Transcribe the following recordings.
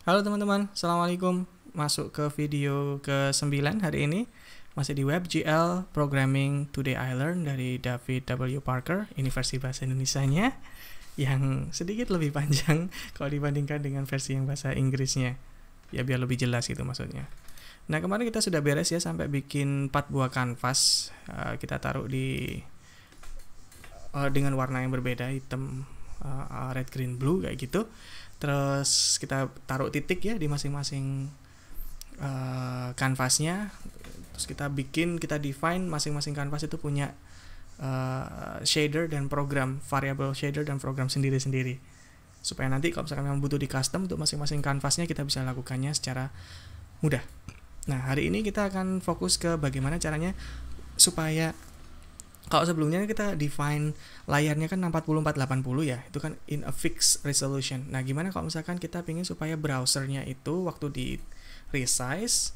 Halo teman-teman, Assalamualaikum. Masuk ke video ke-9 hari ini. Masih di WebGL Programming Today I Learned dari David W. Parker. Ini versi bahasa Indonesianya yang sedikit lebih panjang kalau dibandingkan dengan versi yang bahasa Inggrisnya. Ya biar lebih jelas gitu maksudnya. Nah kemarin kita sudah beres ya sampai bikin 4 buah kanvas. Kita taruh di dengan warna yang berbeda, hitam, red, green, blue kayak gitu. Terus kita taruh titik ya di masing-masing kanvasnya. Terus kita define masing-masing kanvas itu punya shader dan program, variable shader dan program sendiri-sendiri. Supaya nanti kalau misalkan memang butuh di custom untuk masing-masing kanvasnya kita bisa lakukannya secara mudah. Nah, hari ini kita akan fokus ke bagaimana caranya supaya kalau sebelumnya kita define layarnya kan 6480 ya, itu kan in a fixed resolution. Nah, gimana kalau misalkan kita ingin supaya browsernya itu waktu di resize,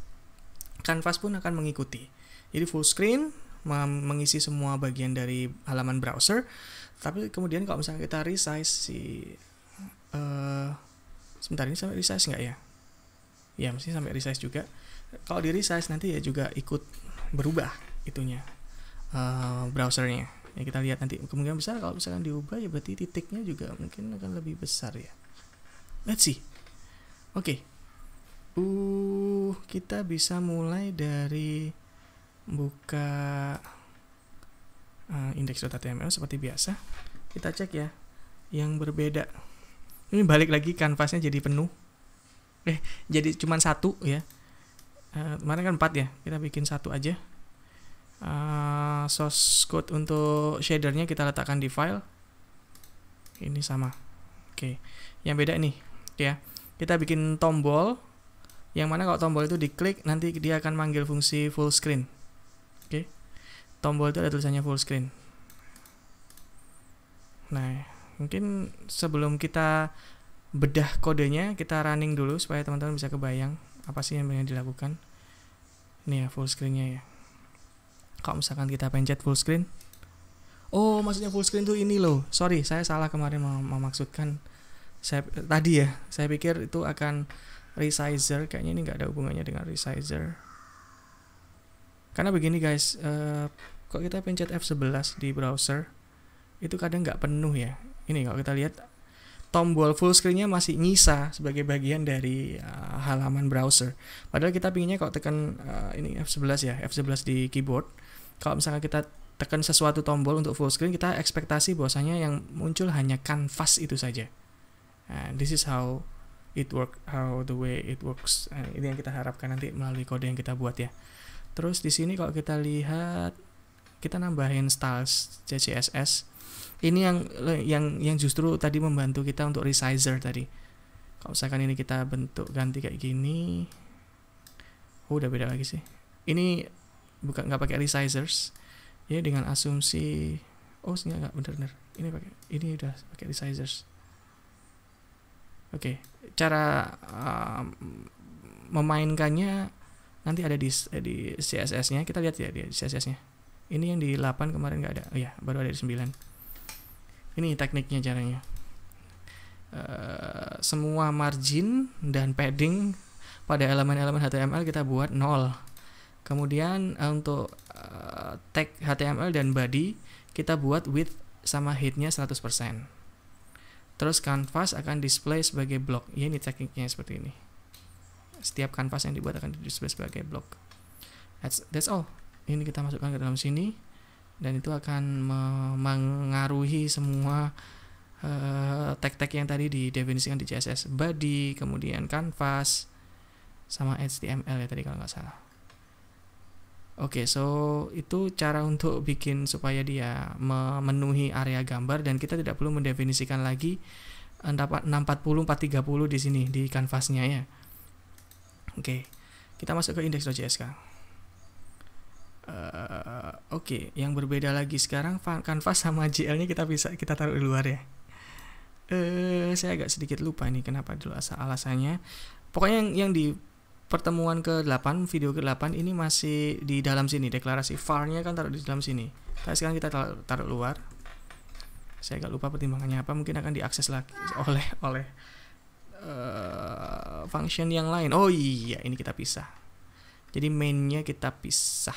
canvas pun akan mengikuti. Jadi full screen, mengisi semua bagian dari halaman browser. Tapi kemudian kalau misalkan kita resize sebentar, ini sampai resize nggak ya? Ya, mesti sampai resize juga. Kalau di resize nanti ya juga ikut berubah itunya. Browsernya ya, kita lihat nanti kemungkinan besar kalau misalkan diubah ya berarti titiknya juga mungkin akan lebih besar ya. Let's see. Oke. Kita bisa mulai dari buka index.html seperti biasa. Kita cek ya yang berbeda. Ini balik lagi kanvasnya jadi penuh. Jadi cuma satu ya. Kemarin kan 4 ya. Kita bikin satu aja. Source code untuk shadernya kita letakkan di file. Ini sama. Oke. Yang beda nih ya. Kita bikin tombol yang mana kalau tombol itu diklik nanti dia akan manggil fungsi full screen. Oke. Tombol itu ada tulisannya full screen. Nah, mungkin sebelum kita bedah kodenya, kita running dulu supaya teman-teman bisa kebayang apa sih yang pengen dilakukan. Ini ya full screen-nya ya. Kalau misalkan kita pencet full screen, maksudnya full screen tuh ini loh. Sorry, saya salah kemarin memaksudkan. Tadi ya, saya pikir itu akan resizer. Kayaknya ini nggak ada hubungannya dengan resizer. Karena begini guys, kok kita pencet F11 di browser, itu kadang nggak penuh ya. Ini kalau kita lihat, tombol full screen-nya masih nyisa sebagai bagian dari halaman browser. Padahal kita pinginnya kalau tekan ini F11 ya, F11 di keyboard. Kalau misalkan kita tekan sesuatu tombol untuk full screen, kita ekspektasi bahwasanya yang muncul hanya kanvas itu saja. This is how it work, how the way it works. Ini yang kita harapkan nanti melalui kode yang kita buat ya. Terus di sini kalau kita lihat, kita nambahin styles CSS. Ini yang justru tadi membantu kita untuk resizer tadi. Kalau misalkan ini kita bentuk ganti kayak gini, udah beda lagi sih. Ini bukan nggak pakai resizers ya, dengan asumsi nggak bener. Ini udah pakai resizers. Oke, cara memainkannya nanti ada di CSS-nya. Kita lihat ya di CSS-nya. Ini yang di 8 kemarin nggak ada. Baru ada di 9. Ini tekniknya caranya. Semua margin dan padding pada elemen-elemen HTML kita buat 0. Kemudian untuk tag HTML dan body kita buat width sama height-nya 100%. Terus canvas akan display sebagai blok. Ya, ini tekniknya seperti ini. Setiap canvas yang dibuat akan display sebagai blok. That's all. Ini kita masukkan ke dalam sini. Dan itu akan mengaruhi semua tag-tag yang tadi didefinisikan di CSS. Body, kemudian canvas, sama HTML ya tadi kalau nggak salah. Oke, so itu cara untuk bikin supaya dia memenuhi area gambar dan kita tidak perlu mendefinisikan lagi 640, 430 di sini di kanvasnya ya. Oke, kita masuk ke index.js sekarang. Oke, yang berbeda lagi sekarang kanvas sama GL-nya kita taruh di luar ya. Saya agak sedikit lupa nih kenapa dulu alasannya. Pokoknya yang di pertemuan ke-8, video ke-8 ini masih di dalam sini, deklarasi var-nya kan taruh di dalam sini. Tapi sekarang kita taruh luar. Saya agak lupa pertimbangannya apa, mungkin akan diakses lagi oleh function yang lain. Oh iya, ini kita pisah. Jadi mainnya kita pisah.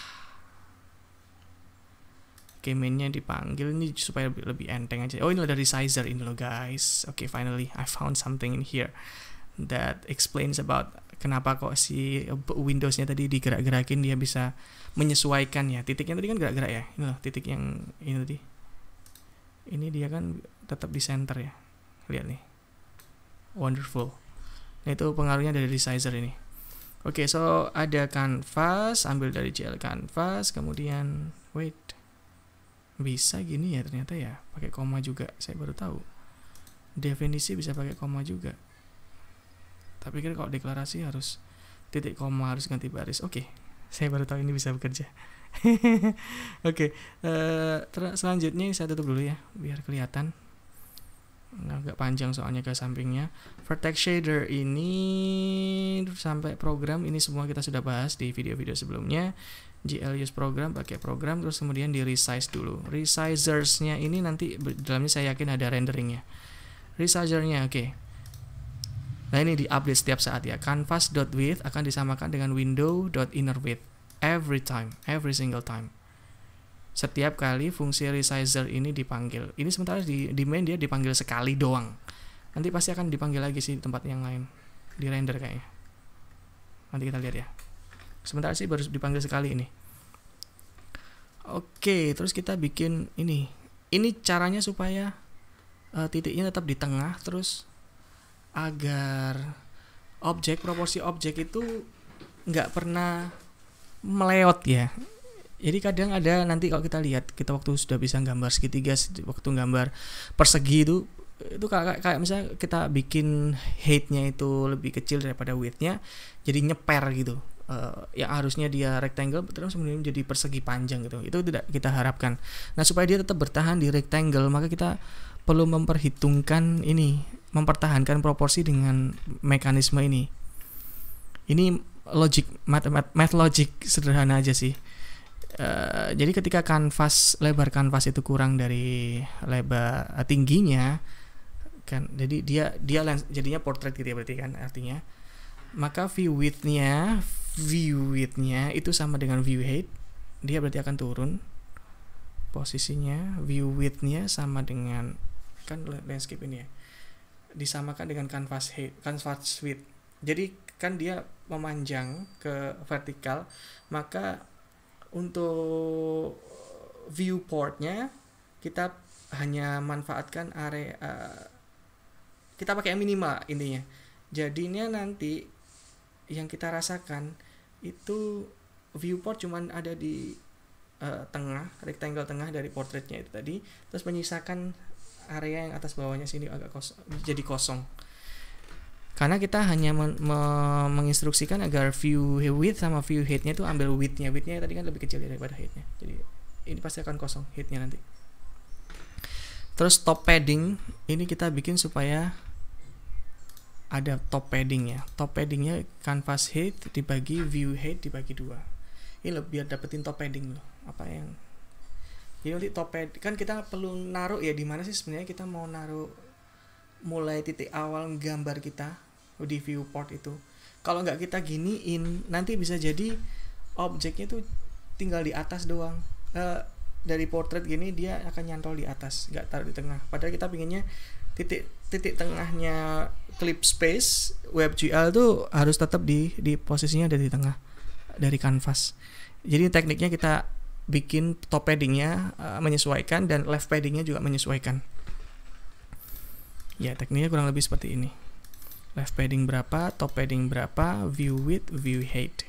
Oke, mainnya dipanggil ini supaya lebih enteng aja. Oh, ini ada resizer ini loh guys. Oke, finally I found something in here that explains about kenapa kok si Windows-nya tadi digerak-gerakin, dia bisa menyesuaikan ya. Titiknya tadi kan gerak-gerak ya. Ini loh titik yang ini tadi. Ini dia kan tetap di center ya. Lihat nih. Wonderful. Nah, itu pengaruhnya dari resizer ini. Oke, so ada canvas, ambil dari GL canvas, kemudian wait. Bisa gini ya ternyata ya, pakai koma juga. Saya baru tahu. Definisi bisa pakai koma juga. Tapi kan kalau deklarasi harus titik koma, harus ganti baris. Oke, saya baru tahu ini bisa bekerja. Oke, selanjutnya saya tutup dulu ya, biar kelihatan. Agak panjang soalnya ke sampingnya. Vertex shader ini sampai program ini semua kita sudah bahas di video-video sebelumnya. GL use program, pakai program, terus kemudian di resize dulu. Resizers-nya ini nanti dalamnya saya yakin ada renderingnya. Resizer-nya oke. Nah, ini di-update setiap saat ya. Canvas.width akan disamakan dengan window.innerWidth every time, every single time. Setiap kali fungsi resizer ini dipanggil. Ini sementara di main dia dipanggil sekali doang. Nanti pasti akan dipanggil lagi sih di tempat yang lain. Di render kayaknya. Nanti kita lihat ya. Sementara sih baru dipanggil sekali ini. Oke, terus kita bikin ini. Ini caranya supaya titiknya tetap di tengah, terus agar proporsi objek itu nggak pernah meleot ya. Jadi kadang ada nanti kalau kita lihat, kita waktu sudah bisa gambar segitiga, waktu gambar persegi itu kayak misalnya kita bikin height-nya itu lebih kecil daripada width-nya, jadi nyeper gitu. Yang harusnya dia rectangle terus kemudian jadi persegi panjang gitu. Itu tidak kita harapkan. Nah, supaya dia tetap bertahan di rectangle, maka kita perlu memperhitungkan ini, mempertahankan proporsi dengan mekanisme ini. Ini math logic sederhana aja sih. Jadi ketika lebar kanvas itu kurang dari lebar tingginya kan, jadi dia jadinya portrait gitu ya berarti kan artinya. Maka view width-nya itu sama dengan view height, dia berarti akan turun posisinya. View width-nya sama dengan kan landscape ini ya, disamakan dengan canvas width. Jadi kan dia memanjang ke vertikal, maka untuk viewport-nya kita hanya manfaatkan area, kita pakai yang minimal intinya. Jadinya nanti yang kita rasakan itu viewport cuman ada di tengah, rectangle tengah dari portraitnya itu tadi, terus menyisakan area yang atas bawahnya sini agak jadi kosong. Karena kita hanya menginstruksikan agar view width sama view height-nya itu ambil width-nya tadi kan lebih kecil daripada height-nya. Jadi ini pasti akan kosong height-nya nanti. Terus top padding ini kita bikin supaya ada top padding ya. Top paddingnya canvas height dibagi view height dibagi 2. Ini loh biar dapetin top padding loh. Apa yang jadi nanti top padding kan kita perlu naruh ya, di mana sih sebenarnya kita mau naruh mulai titik awal gambar kita di viewport itu. Kalau nggak kita giniin, nanti bisa jadi objeknya tuh tinggal di atas doang. Dari portrait gini dia akan nyantol di atas, nggak taruh di tengah. Padahal kita pinginnya titik tengahnya clip space WebGL tuh harus tetap di posisinya ada di tengah dari canvas. Jadi tekniknya kita bikin top paddingnya menyesuaikan dan left paddingnya juga menyesuaikan. Ya, tekniknya kurang lebih seperti ini. Left padding berapa, top padding berapa, view width, view height.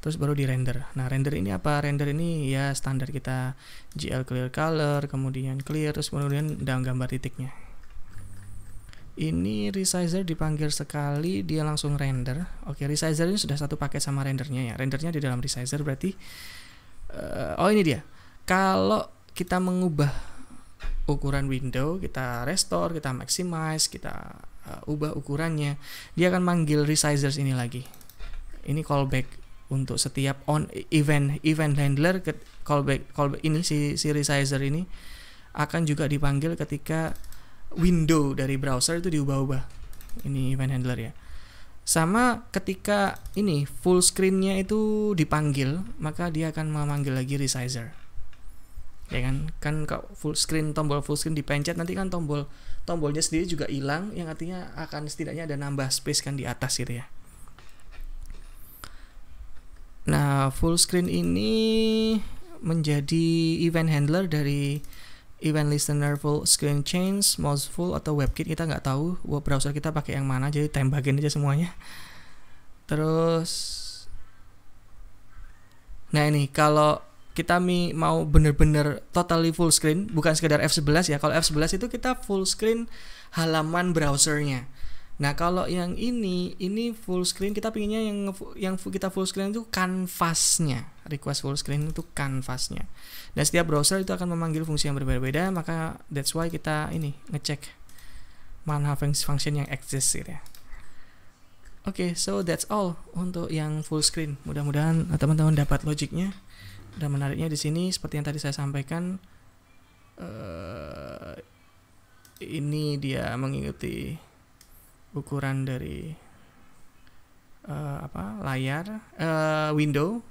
Terus baru di render. Nah, render ini apa? Render ini ya standar kita GL clear color, kemudian clear, terus kemudian dalam gambar titiknya. Ini resizer dipanggil sekali dia langsung render. Oke, resizer ini sudah satu paket sama rendernya ya. Rendernya di dalam resizer berarti oh ini dia. Kalau kita mengubah ukuran window, kita restore, kita maximize, kita ubah ukurannya, dia akan manggil resizers ini lagi. Ini callback untuk setiap event handler. Callback ini si resizer ini akan juga dipanggil ketika window dari browser itu diubah-ubah. Ini event handler ya. Sama ketika ini full screen-nya itu dipanggil, maka dia akan memanggil lagi resizer. Ya kan? Kan kalau full screen, tombol full screen dipencet, nanti kan tombolnya sendiri juga hilang, yang artinya akan setidaknya ada nambah space kan di atas gitu ya. Nah, full screen ini menjadi event handler dari event listener full screen change, mouse full atau WebKit, kita nggak tahu browser kita pakai yang mana, jadi tembakin aja semuanya. Terus, nah ini kalau kita mau bener-bener totally full screen, bukan sekedar F11 ya. Kalau F11 itu kita full screen halaman browsernya. Nah kalau yang ini full screen, kita pinginnya yang kita full screen itu kanvasnya. Request full screen itu kanvasnya. Dan setiap browser itu akan memanggil fungsi yang berbeda-beda, maka that's why kita ini ngecek mana function yang exist gitu ya. Oke, so that's all untuk yang full screen. Mudah-mudahan teman-teman dapat logiknya. Dan menariknya di sini seperti yang tadi saya sampaikan, ini dia mengikuti ukuran dari layar window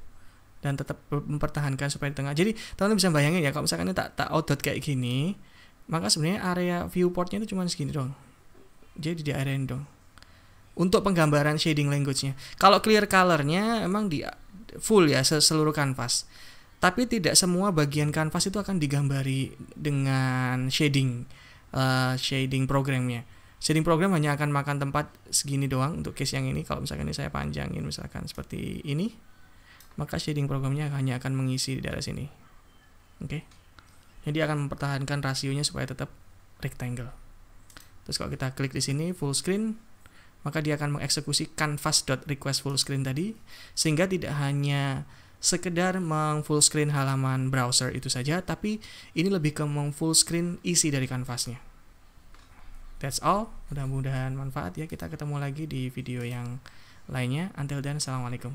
dan tetap mempertahankan supaya di tengah. Jadi teman-teman bisa bayangin ya, kalau misalkan ini tak outdot kayak gini, maka sebenarnya area viewportnya itu cuma segini dong. Jadi di area ini dong. Untuk penggambaran shading language-nya. Kalau clear color-nya emang di full ya seluruh kanvas. Tapi tidak semua bagian kanvas itu akan digambari dengan shading programnya. Shading program hanya akan makan tempat segini doang untuk case yang ini. Kalau misalkan ini saya panjangin misalkan seperti ini, maka shading programnya hanya akan mengisi di daerah sini. Oke. Jadi akan mempertahankan rasionya supaya tetap rectangle. Terus kalau kita klik di sini full screen, maka dia akan mengeksekusi canvas.request full screen tadi, sehingga tidak hanya sekedar meng-full screen halaman browser itu saja, tapi ini lebih ke meng-full screen isi dari kanvasnya. That's all. Mudah-mudahan manfaat ya. Kita ketemu lagi di video yang lainnya. Until then, assalamualaikum.